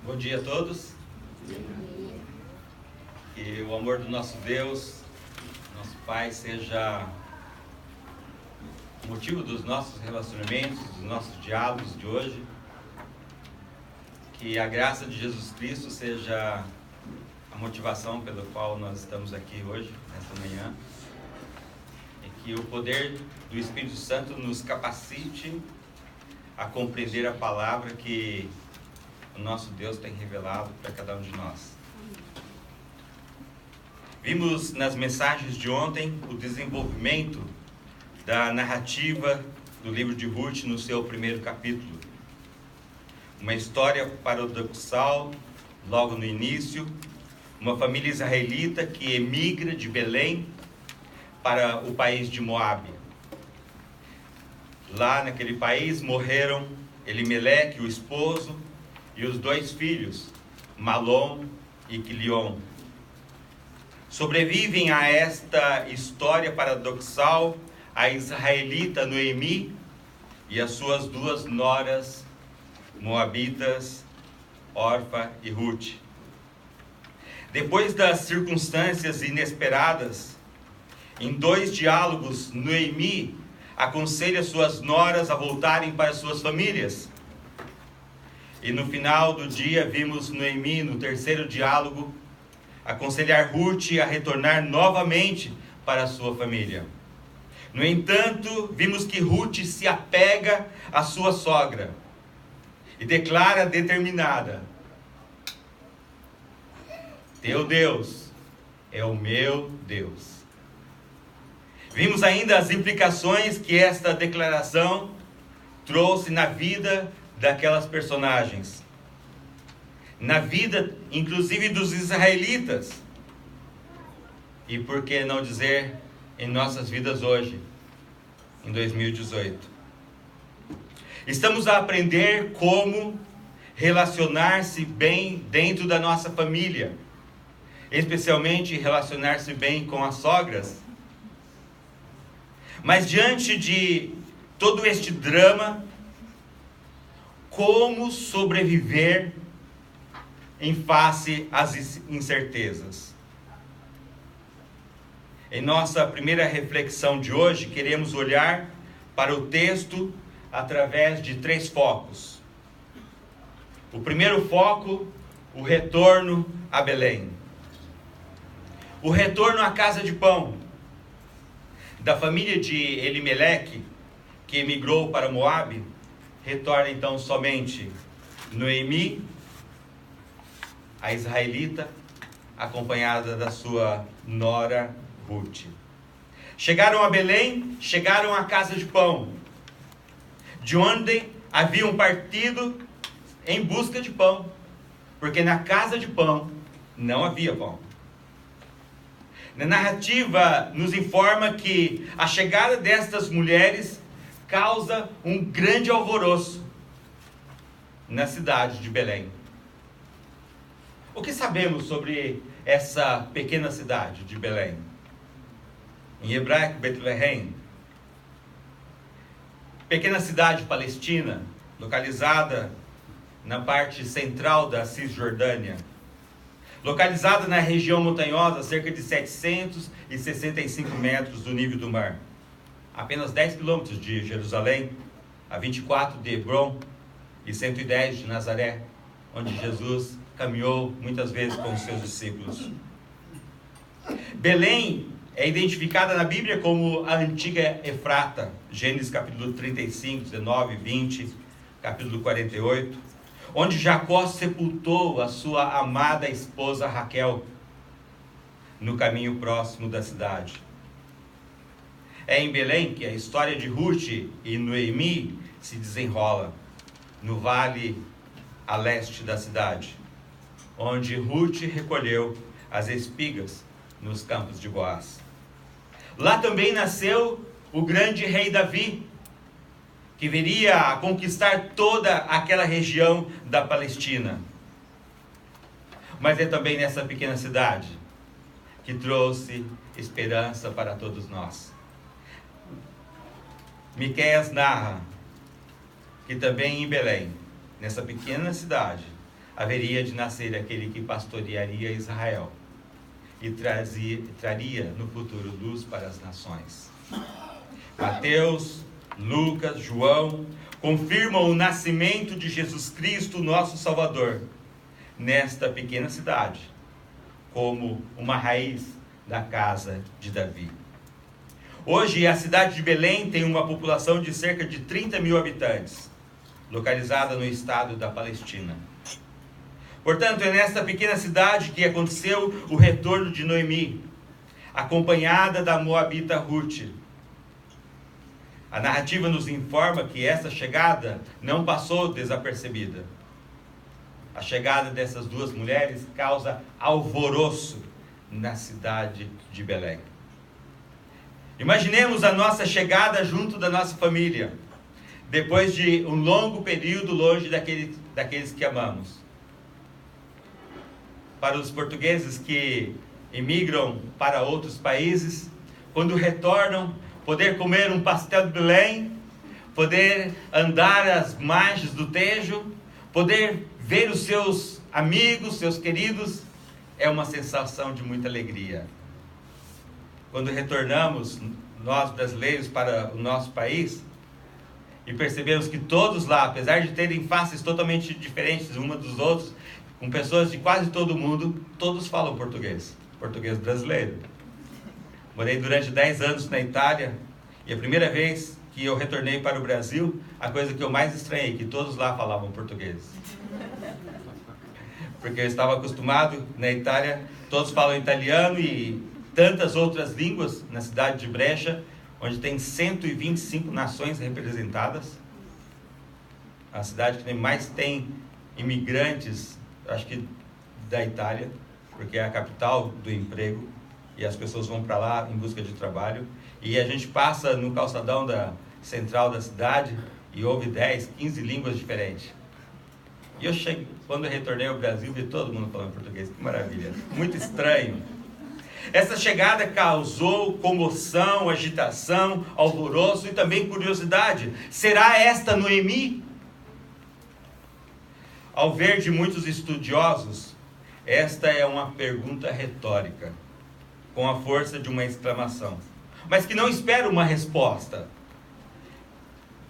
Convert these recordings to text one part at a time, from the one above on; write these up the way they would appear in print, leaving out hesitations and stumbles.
Bom dia a todos. Que o amor do nosso Deus, nosso Pai, seja o motivo dos nossos relacionamentos, dos nossos diálogos de hoje. Que a graça de Jesus Cristo seja a motivação pela qual nós estamos aqui hoje, nesta manhã. E que o poder do Espírito Santo nos capacite a compreender a palavra que o nosso Deus tem revelado para cada um de nós. Vimos nas mensagens de ontem o desenvolvimento da narrativa do livro de Ruth no seu primeiro capítulo. Uma história paradoxal, logo no início, uma família israelita que emigra de Belém para o país de Moabe. Lá naquele país morreram Elimeleque, o esposo, e os dois filhos, Malom e Quilion. Sobrevivem a esta história paradoxal a israelita Noemi e as suas duas noras moabitas, Orfa e Ruth. Depois das circunstâncias inesperadas, em dois diálogos, Noemi aconselha suas noras a voltarem para suas famílias. E no final do dia vimos Noemi, no terceiro diálogo, aconselhar Ruth a retornar novamente para a sua família. No entanto, vimos que Ruth se apega à sua sogra e declara determinada: teu Deus é o meu Deus. Vimos ainda as implicações que esta declaração trouxe na vida daquelas personagens, na vida inclusive dos israelitas, e por que não dizer em nossas vidas hoje, em 2018. Estamos a aprender como relacionar-se bem dentro da nossa família, especialmente relacionar-se bem com as sogras. Mas diante de todo este drama, como sobreviver em face às incertezas? Em nossa primeira reflexão de hoje, queremos olhar para o texto através de três focos. O primeiro foco, o retorno a Belém. O retorno à casa de pão da família de Elimeleque, que emigrou para Moabe. Retorna então somente Noemi, a israelita, acompanhada da sua nora Ruth. Chegaram a Belém, chegaram à casa de pão, de onde haviam partido em busca de pão, porque na casa de pão não havia pão. Na narrativa nos informa que a chegada destas mulheres causa um grande alvoroço na cidade de Belém. O que sabemos sobre essa pequena cidade de Belém? Em hebraico, Betlehem. Pequena cidade palestina, localizada na parte central da Cisjordânia. Localizada na região montanhosa, a cerca de 765 metros do nível do mar. Apenas 10 quilômetros de Jerusalém, a 24 de Hebron e 110 de Nazaré, onde Jesus caminhou muitas vezes com os seus discípulos. Belém é identificada na Bíblia como a antiga Efrata, Gênesis capítulo 35, 19, 20, capítulo 48, onde Jacó sepultou a sua amada esposa Raquel, no caminho próximo da cidade. É em Belém que a história de Ruth e Noemi se desenrola, no vale a leste da cidade, onde Ruth recolheu as espigas nos campos de Boaz. Lá também nasceu o grande rei Davi, que viria a conquistar toda aquela região da Palestina. Mas é também nessa pequena cidade que trouxe esperança para todos nós. Miqueias narra que também em Belém, nessa pequena cidade, haveria de nascer aquele que pastorearia Israel e traria no futuro luz para as nações. Mateus, Lucas, João confirmam o nascimento de Jesus Cristo, nosso Salvador, nesta pequena cidade, como uma raiz da casa de Davi. Hoje, a cidade de Belém tem uma população de cerca de 30 mil habitantes, localizada no estado da Palestina. Portanto, é nesta pequena cidade que aconteceu o retorno de Noemi, acompanhada da moabita Ruth. A narrativa nos informa que essa chegada não passou desapercebida. A chegada dessas duas mulheres causa alvoroço na cidade de Belém. Imaginemos a nossa chegada junto da nossa família, depois de um longo período longe daqueles que amamos. Para os portugueses que emigram para outros países, quando retornam, poder comer um pastel de Belém, poder andar às margens do Tejo, poder ver os seus amigos, seus queridos, é uma sensação de muita alegria. Quando retornamos, nós brasileiros, para o nosso país, e percebemos que todos lá, apesar de terem faces totalmente diferentes uma dos outros, com pessoas de quase todo o mundo, todos falam português brasileiro. Morei durante 10 anos na Itália, e a primeira vez que eu retornei para o Brasil, a coisa que eu mais estranhei, que todos lá falavam português. Porque eu estava acostumado, na Itália, todos falam italiano e tantas outras línguas, na cidade de Brecha, onde tem 125 nações representadas. A cidade que mais tem imigrantes, acho que da Itália, porque é a capital do emprego, e as pessoas vão para lá em busca de trabalho. E a gente passa no calçadão central da cidade e ouve 10, 15 línguas diferentes. E quando eu retornei ao Brasil, vi todo mundo falando português. Que maravilha, muito estranho. Essa chegada causou comoção, agitação, alvoroço e também curiosidade. Será esta Noemi? Ao ver de muitos estudiosos, esta é uma pergunta retórica, com a força de uma exclamação, mas que não espera uma resposta.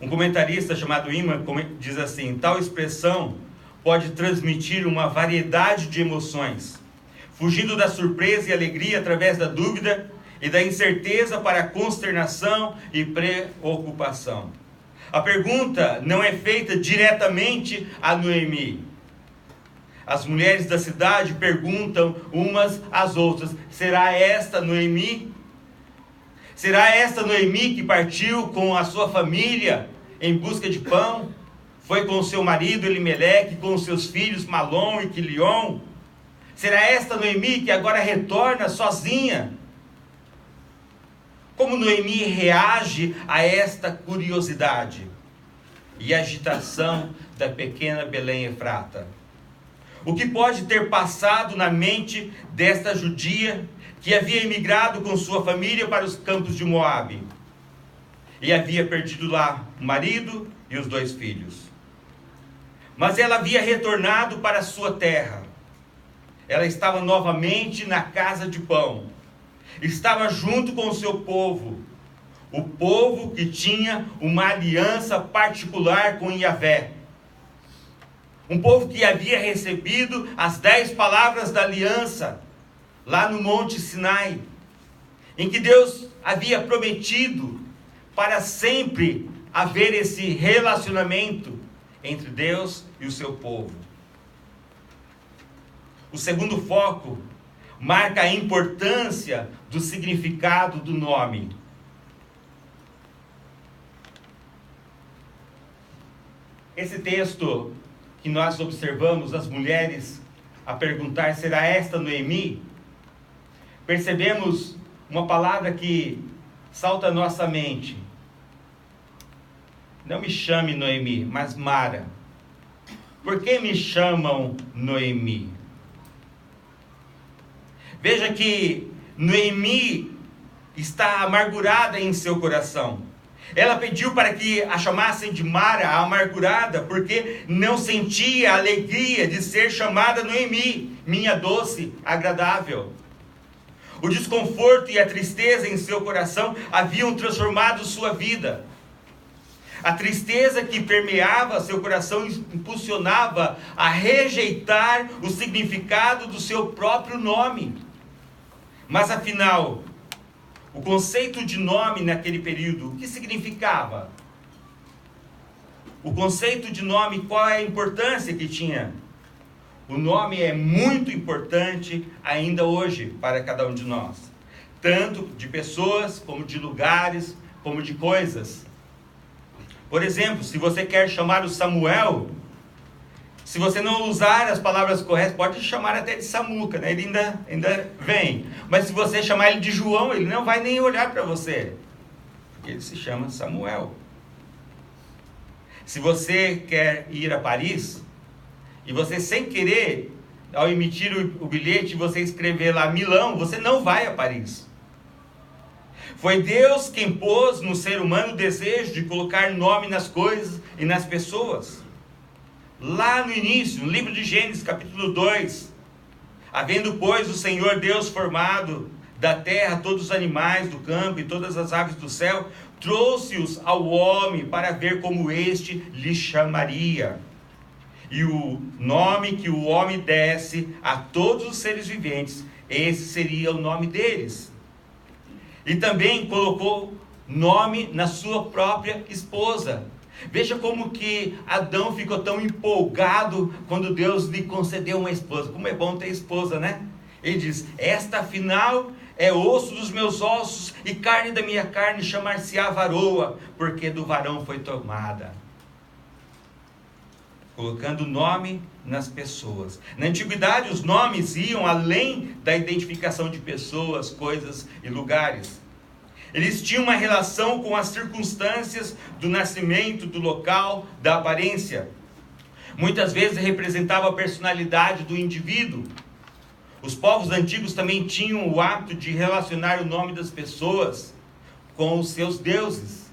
Um comentarista chamado Iman diz assim: tal expressão pode transmitir uma variedade de emoções, fugindo da surpresa e alegria através da dúvida e da incerteza para a consternação e preocupação. A pergunta não é feita diretamente a Noemi. As mulheres da cidade perguntam umas às outras: será esta Noemi? Será esta Noemi que partiu com a sua família em busca de pão? Foi com o seu marido Elimeleque, com os seus filhos Malom e Quilion? Será esta Noemi que agora retorna sozinha? Como Noemi reage a esta curiosidade e agitação da pequena Belém Efrata? O que pode ter passado na mente desta judia que havia emigrado com sua família para os campos de Moabe e havia perdido lá o marido e os 2 filhos? Mas ela havia retornado para a sua terra. Ela estava novamente na casa de pão. Estava junto com o seu povo. O povo que tinha uma aliança particular com Yahvé. Um povo que havia recebido as 10 palavras da aliança lá no Monte Sinai, em que Deus havia prometido para sempre haver esse relacionamento entre Deus e o seu povo. O segundo foco marca a importância do significado do nome. Esse texto que nós observamos as mulheres a perguntar: será esta Noemi? Percebemos uma palavra que salta à nossa mente. Não me chame Noemi, mas Mara. Por que me chamam Noemi? Veja que Noemi está amargurada em seu coração. Ela pediu para que a chamassem de Mara, a amargurada, porque não sentia a alegria de ser chamada Noemi, minha doce, agradável. O desconforto e a tristeza em seu coração haviam transformado sua vida. A tristeza que permeava seu coração impulsionava a rejeitar o significado do seu próprio nome. Mas afinal, o conceito de nome naquele período, o que significava? O conceito de nome, qual é a importância que tinha? O nome é muito importante ainda hoje para cada um de nós. Tanto de pessoas, como de lugares, como de coisas. Por exemplo, se você quer chamar o Samuel, se você não usar as palavras corretas, pode chamar até de Samuca, né? Ele ainda vem. Mas se você chamar ele de João, ele não vai nem olhar para você. Porque ele se chama Samuel. Se você quer ir a Paris, e você sem querer, ao emitir o bilhete, você escrever lá Milão, você não vai a Paris. Foi Deus quem pôs no ser humano o desejo de colocar nome nas coisas e nas pessoas. Lá no início, no livro de Gênesis, capítulo 2, havendo, pois, o Senhor Deus formado da terra todos os animais do campo e todas as aves do céu, trouxe-os ao homem para ver como este lhe chamaria. E o nome que o homem desse a todos os seres viventes, esse seria o nome deles. E também colocou nome na sua própria esposa. Veja como que Adão ficou tão empolgado quando Deus lhe concedeu uma esposa. Como é bom ter esposa, né? Ele diz: esta afinal é osso dos meus ossos e carne da minha carne, chamar-se-á varoa, porque do varão foi tomada. Colocando nome nas pessoas. Na antiguidade, os nomes iam além da identificação de pessoas, coisas e lugares. Eles tinham uma relação com as circunstâncias do nascimento, do local, da aparência. Muitas vezes representava a personalidade do indivíduo. Os povos antigos também tinham o hábito de relacionar o nome das pessoas com os seus deuses.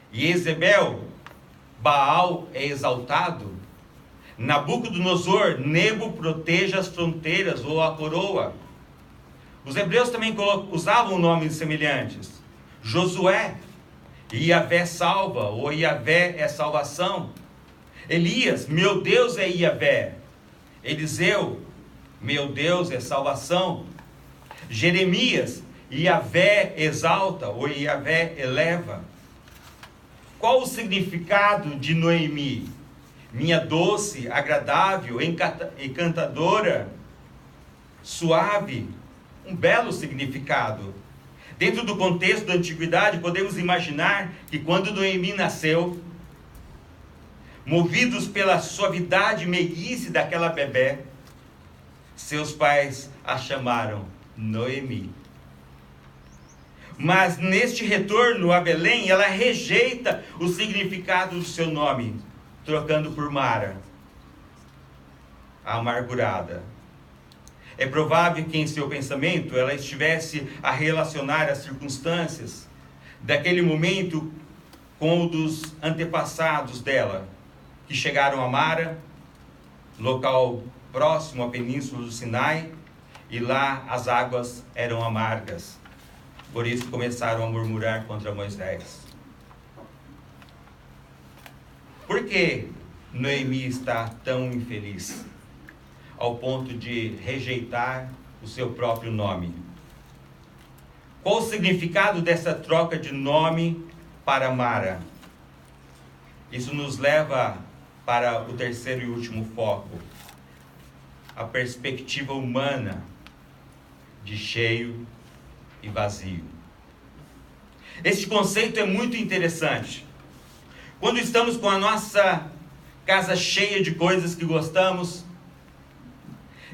Jezebel, Baal é exaltado. Nabucodonosor, Nebo proteja as fronteiras ou a coroa. Os hebreus também usavam nomes semelhantes. Josué, Iavé salva, ou Iavé é salvação. Elias, meu Deus é Iavé. Eliseu, meu Deus é salvação. Jeremias, Iavé exalta, ou Iavé eleva. Qual o significado de Noemi? Minha doce, agradável, encantadora, suave. Um belo significado. Dentro do contexto da antiguidade, podemos imaginar que quando Noemi nasceu, movidos pela suavidade e meiguice daquela bebé, seus pais a chamaram Noemi. Mas neste retorno a Belém, ela rejeita o significado do seu nome, trocando por Mara, a amargurada. É provável que em seu pensamento ela estivesse a relacionar as circunstâncias daquele momento com o dos antepassados dela, que chegaram a Mara, local próximo à península do Sinai, e lá as águas eram amargas. Por isso começaram a murmurar contra Moisés. Por que Noemi está tão infeliz, ao ponto de rejeitar o seu próprio nome? Qual o significado dessa troca de nome para Mara? Isso nos leva para o terceiro e último foco, a perspectiva humana de cheio e vazio. Este conceito é muito interessante. Quando estamos com a nossa casa cheia de coisas que gostamos,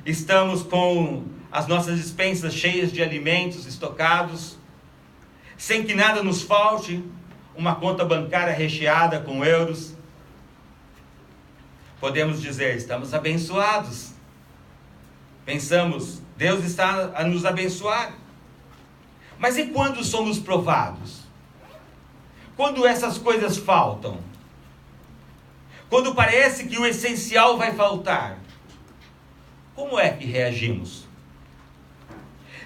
estamos com as nossas despensas cheias de alimentos estocados, sem que nada nos falte, uma conta bancária recheada com euros, podemos dizer: estamos abençoados. Pensamos, Deus está a nos abençoar. Mas e quando somos provados? quando essas coisas faltam, quando parece que o essencial vai faltar, como é que reagimos?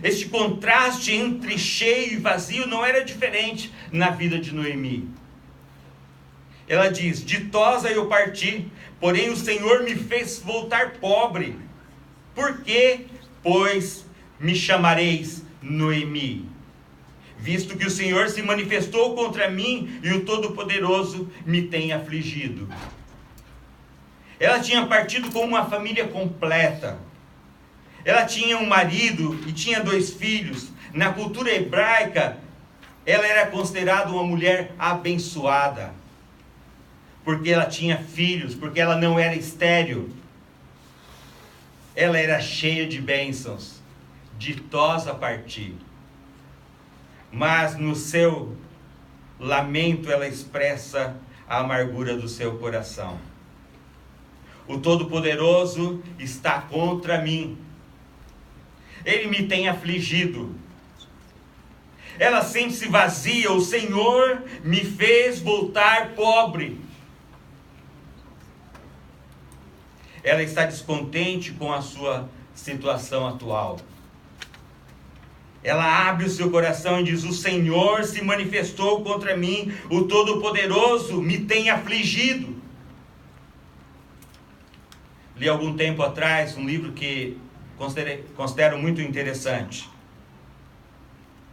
Este contraste entre cheio e vazio não era diferente na vida de Noemi. Ela diz: ditosa eu parti, porém o Senhor me fez voltar pobre. Por quê? Pois me chamareis Noemi, visto que o Senhor se manifestou contra mim e o Todo-Poderoso me tem afligido. Ela tinha partido com uma família completa. Ela tinha um marido e tinha 2 filhos. Na cultura hebraica, ela era considerada uma mulher abençoada, porque ela tinha filhos, porque ela não era estéril. Ela era cheia de bênçãos, ditosa a partir. Mas no seu lamento ela expressa a amargura do seu coração. O Todo-Poderoso está contra mim. Ele me tem afligido. Ela sente-se vazia. O Senhor me fez voltar pobre. Ela está descontente com a sua situação atual. Ela abre o seu coração e diz: o Senhor se manifestou contra mim, o Todo-Poderoso me tem afligido. Li algum tempo atrás um livro que considero muito interessante.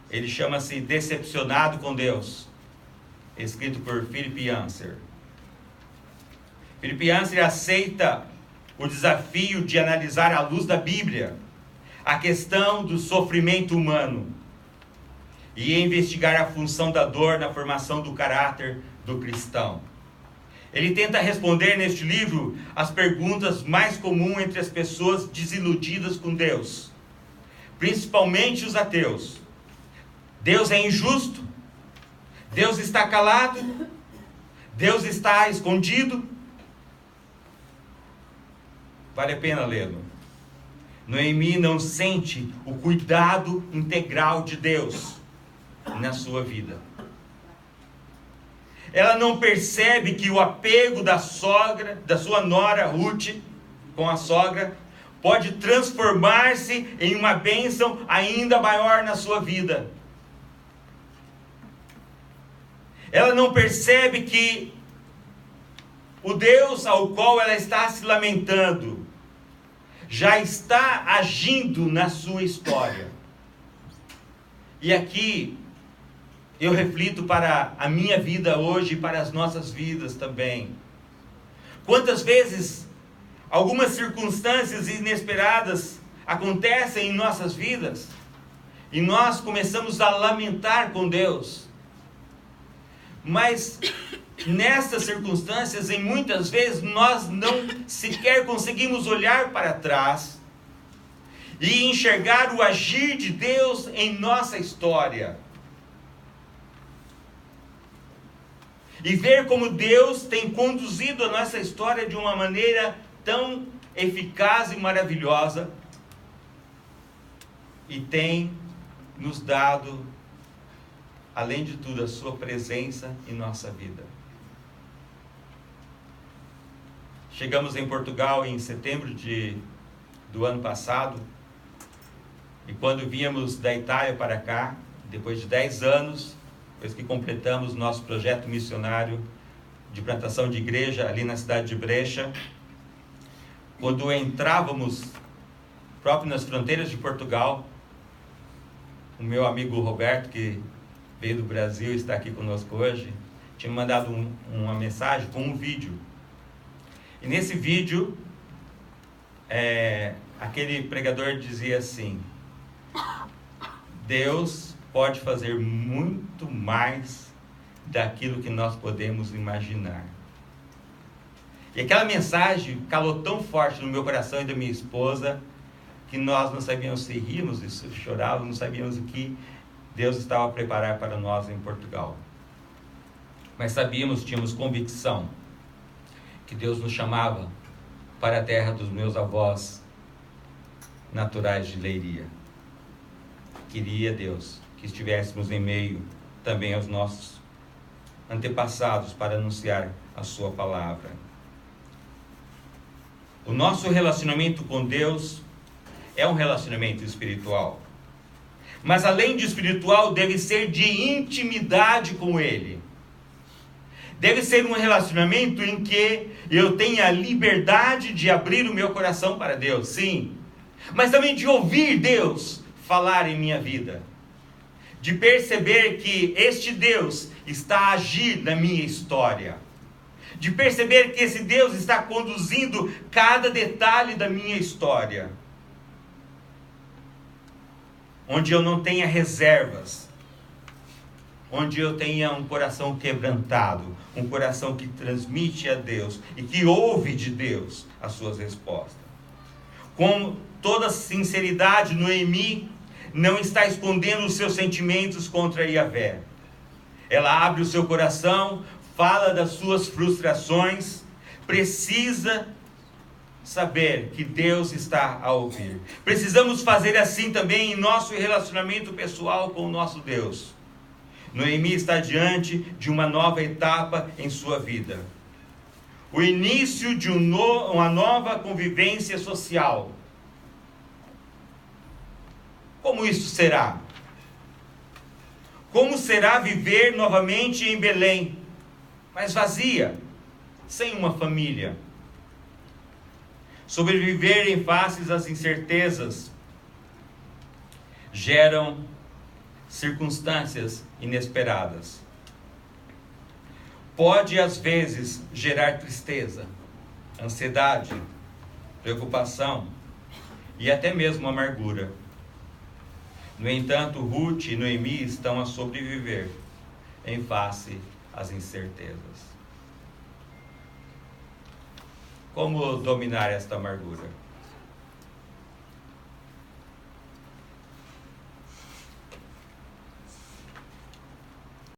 Ele chama-se Decepcionado com Deus, escrito por Philip Yancey. Philip Yancey aceita o desafio de analisar à luz da Bíblia a questão do sofrimento humano e investigar a função da dor na formação do caráter do cristão. Ele tenta responder neste livro as perguntas mais comuns entre as pessoas desiludidas com Deus, principalmente os ateus. Deus é injusto? Deus está calado? Deus está escondido? Vale a pena lê-lo. Noemi não sente o cuidado integral de Deus na sua vida. Ela não percebe que o apego da sua nora Ruth com a sogra, pode transformar-se em uma bênção ainda maior na sua vida. Ela não percebe que o Deus ao qual ela está se lamentando já está agindo na sua história. E aqui eu reflito para a minha vida hoje e para as nossas vidas também. Quantas vezes algumas circunstâncias inesperadas acontecem em nossas vidas e nós começamos a lamentar com Deus. Mas nessas circunstâncias, em muitas vezes, nós não sequer conseguimos olhar para trás e enxergar o agir de Deus em nossa história. E ver como Deus tem conduzido a nossa história de uma maneira tão eficaz e maravilhosa, e tem nos dado, além de tudo, a sua presença em nossa vida. Chegamos em Portugal em setembro do ano passado, e quando viemos da Itália para cá, depois de 10 anos, depois que completamos nosso projeto missionário de plantação de igreja ali na cidade de Brecha, quando entrávamos próprio nas fronteiras de Portugal, o meu amigo Roberto, que veio do Brasil e está aqui conosco hoje, tinha me mandado uma mensagem com um vídeo. E nesse vídeo, aquele pregador dizia assim: Deus pode fazer muito mais daquilo que nós podemos imaginar. E aquela mensagem calou tão forte no meu coração e da minha esposa, que nós não sabíamos se ríamos e chorávamos, não sabíamos o que Deus estava a preparar para nós em Portugal. Mas sabíamos, tínhamos convicção, que Deus nos chamava para a terra dos meus avós naturais de Leiria. Queria Deus que estivéssemos em meio também aos nossos antepassados para anunciar a sua palavra. O nosso relacionamento com Deus é um relacionamento espiritual. Mas além de espiritual, deve ser de intimidade com Ele. Deve ser um relacionamento em que eu tenha liberdade de abrir o meu coração para Deus, sim. Mas também de ouvir Deus falar em minha vida. De perceber que este Deus está a agir na minha história. De perceber que esse Deus está conduzindo cada detalhe da minha história. Onde eu não tenha reservas. Onde eu tenha um coração quebrantado. Um coração que transmite a Deus e que ouve de Deus as suas respostas. Com toda sinceridade, Noemi não está escondendo os seus sentimentos contra Yahvé. Ela abre o seu coração, fala das suas frustrações, precisa saber que Deus está a ouvir. Precisamos fazer assim também em nosso relacionamento pessoal com o nosso Deus. Noemi está diante de uma nova etapa em sua vida. O início de uma nova convivência social. Como isso será? Como será viver novamente em Belém, mas vazia, sem uma família? Sobreviver em face às incertezas geram circunstâncias inesperadas. Pode às vezes gerar tristeza, ansiedade, preocupação e até mesmo amargura. No entanto, Ruth e Noemi estão a sobreviver em face às incertezas. Como dominar esta amargura?